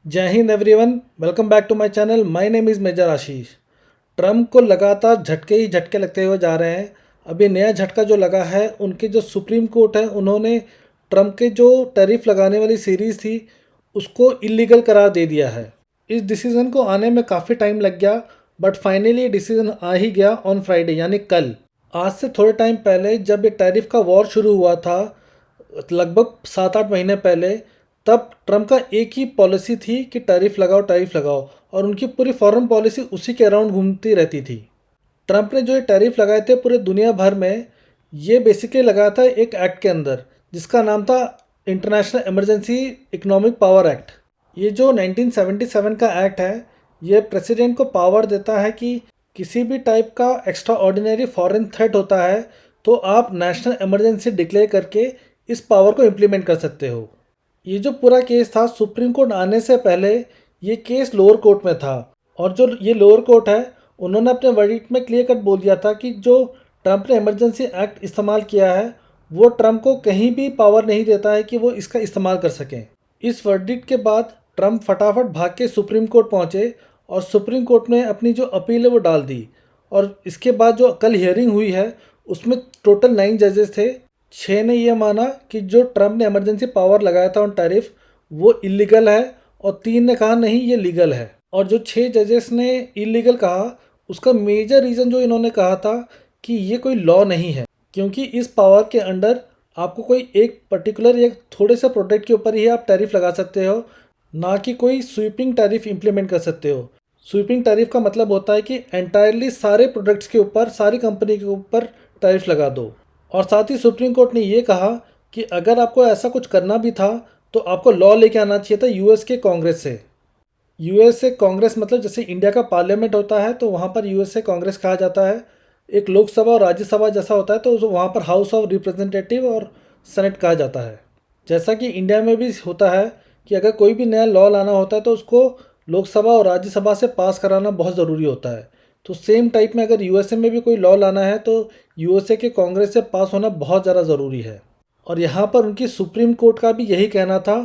जय हिंद everyone, welcome back to my channel. My name is major Ashish. Trump को लगातार झटके ही झटके लगते हुए जा रहे हैं। अभी नया झटका जो लगा है, उनके जो सुप्रीम कोर्ट है उन्होंने ट्रम्प के जो टैरिफ लगाने वाली सीरीज़ थी उसको इलीगल करार दे दिया है। इस डिसीज़न को आने में काफ़ी टाइम लग गया, बट फाइनली ये डिसीज़न आ ही गया ऑन फ्राइडे यानी कल। आज से थोड़े टाइम पहले जब ये टैरिफ का वॉर शुरू हुआ था, लगभग 7-8 महीने पहले, तब ट्रम्प का एक ही पॉलिसी थी कि टैरिफ लगाओ और उनकी पूरी फॉरेन पॉलिसी उसी के अराउंड घूमती रहती थी। ट्रम्प ने जो ये टैरिफ लगाए थे पूरे दुनिया भर में, ये बेसिकली लगाया था एक एक्ट के अंदर जिसका नाम था international emergency economic power act. ये जो 1977 का एक्ट है, ये प्रेसिडेंट को पावर देता है कि किसी भी टाइप का एक्स्ट्रा ऑर्डिनरी फॉरेन थ्रेट होता है तो आप नेशनल इमरजेंसी डिक्लेयर करके इस पावर को इम्प्लीमेंट कर सकते हो। ये जो पूरा केस था, सुप्रीम कोर्ट आने से पहले ये केस लोअर कोर्ट में था, और जो ये लोअर कोर्ट है उन्होंने अपने वर्डिक्ट में क्लियर कट बोल दिया था कि जो ट्रम्प ने इमरजेंसी एक्ट इस्तेमाल किया है वो ट्रम्प को कहीं भी पावर नहीं देता है कि वो इसका इस्तेमाल कर सकें। इस वर्डिक्ट के बाद ट्रम्प फटाफट भाग के सुप्रीम कोर्ट पहुंचे और सुप्रीम कोर्ट ने अपनी जो अपील है वो डाल दी। और इसके बाद जो कल हियरिंग हुई है उसमें टोटल 9 जजेस थे। 6 ने ये माना कि जो ट्रम्प ने इमरजेंसी पावर लगाया था ऑन टैरिफ वो इलीगल है, और 3 ने कहा नहीं ये लीगल है। और जो 6 जजेस ने इलीगल कहा, उसका मेजर रीज़न जो इन्होंने कहा था कि ये कोई लॉ नहीं है, क्योंकि इस पावर के अंडर आपको कोई एक पर्टिकुलर या थोड़े से प्रोडक्ट के ऊपर ही आप टैरिफ लगा सकते हो, ना कि कोई स्वीपिंग टैरिफ इम्प्लीमेंट कर सकते हो। स्वीपिंग टैरिफ का मतलब होता है कि एंटायरली सारे प्रोडक्ट्स के ऊपर, सारी कंपनी के ऊपर टैरिफ लगा दो। और साथ ही सुप्रीम कोर्ट ने ये कहा कि अगर आपको ऐसा कुछ करना भी था तो आपको लॉ लेके आना चाहिए था यूएस के कांग्रेस से। यूएस से कांग्रेस मतलब जैसे इंडिया का पार्लियामेंट होता है तो वहाँ पर यूएस से कांग्रेस कहा जाता है। एक लोकसभा और राज्यसभा जैसा होता है तो वहाँ पर हाउस ऑफ रिप्रेजेंटेटिव और सेनेट कहा जाता है। जैसा कि इंडिया में भी होता है कि अगर कोई भी नया लॉ लाना होता है तो उसको लोकसभा और राज्यसभा से पास कराना बहुत ज़रूरी होता है। तो सेम टाइप में अगर यूएसए में भी कोई लॉ लाना है तो यूएसए के कांग्रेस से पास होना बहुत ज़्यादा ज़रूरी है। और यहाँ पर उनकी सुप्रीम कोर्ट का भी यही कहना था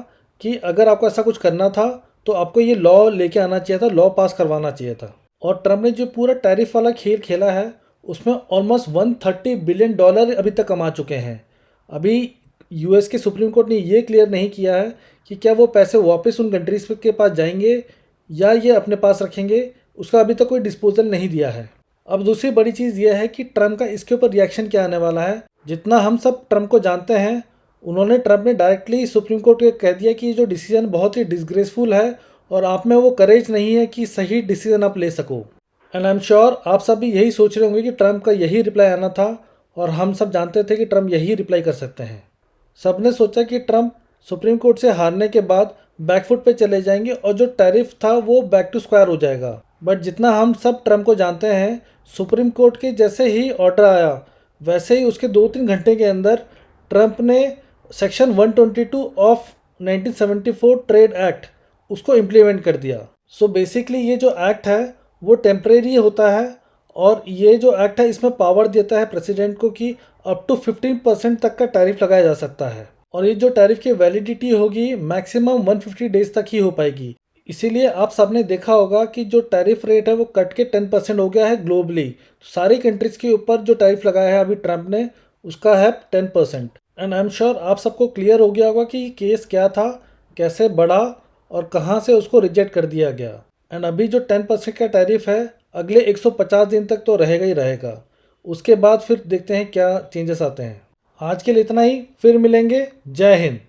कि अगर आपको ऐसा कुछ करना था तो आपको ये लॉ लेके आना चाहिए था, लॉ पास करवाना चाहिए था। और ट्रम्प ने जो पूरा टैरिफ वाला खेल खेला है उसमें ऑलमोस्ट $130 बिलियन अभी तक कमा चुके हैं। अभी यूएस के सुप्रीम कोर्ट ने ये क्लियर नहीं किया है कि क्या वो पैसे वापस उन कंट्रीज़ के पास जाएंगे या ये अपने पास रखेंगे, उसका अभी तक कोई डिस्पोजल नहीं दिया है। अब दूसरी बड़ी चीज़ यह है कि ट्रम्प का इसके ऊपर रिएक्शन क्या आने वाला है। जितना हम सब ट्रम्प को जानते हैं, ट्रम्प ने डायरेक्टली सुप्रीम कोर्ट को कह दिया कि जो डिसीजन बहुत ही डिसग्रेसफुल है और आप में वो करेज नहीं है कि सही डिसीजन आप ले सको। एंड आई एम श्योर आप सब भी यही सोच रहे होंगे कि ट्रम्प का यही रिप्लाई आना था, और हम सब जानते थे कि ट्रम्प यही रिप्लाई कर सकते हैं। सब ने सोचा कि ट्रम्प सुप्रीम कोर्ट से हारने के बाद बैकफुट पे चले जाएंगे और जो टैरिफ था वो बैक टू स्क्वायर हो जाएगा। बट जितना हम सब ट्रम्प को जानते हैं, सुप्रीम कोर्ट के जैसे ही ऑर्डर आया वैसे ही उसके 2-3 घंटे के अंदर ट्रम्प ने सेक्शन 122 ऑफ 1974 ट्रेड एक्ट उसको इम्प्लीमेंट कर दिया। सो बेसिकली ये जो एक्ट है वो टेम्परेरी होता है, और ये जो एक्ट है इसमें पावर देता है प्रेसिडेंट को कि अप टू 15% तक का टैरिफ लगाया जा सकता है। और ये जो टैरिफ की वैलिडिटी होगी मैक्सिमम 150 डेज तक ही हो पाएगी। इसीलिए आप सबने देखा होगा कि जो टैरिफ रेट है वो कट के 10% हो गया है ग्लोबली। तो सारी कंट्रीज़ के ऊपर जो टैरिफ लगाया है अभी ट्रम्प ने उसका है 10%। एंड आई एम श्योर आप सबको क्लियर हो गया होगा कि केस क्या था, कैसे बढ़ा और कहाँ से उसको रिजेक्ट कर दिया गया। एंड अभी जो 10% का टैरिफ है अगले 150 दिन तक तो रहेगा ही रहेगा। उसके बाद फिर देखते हैं क्या चेंजेस आते हैं। आज के लिए इतना ही, फिर मिलेंगे। जय हिंद।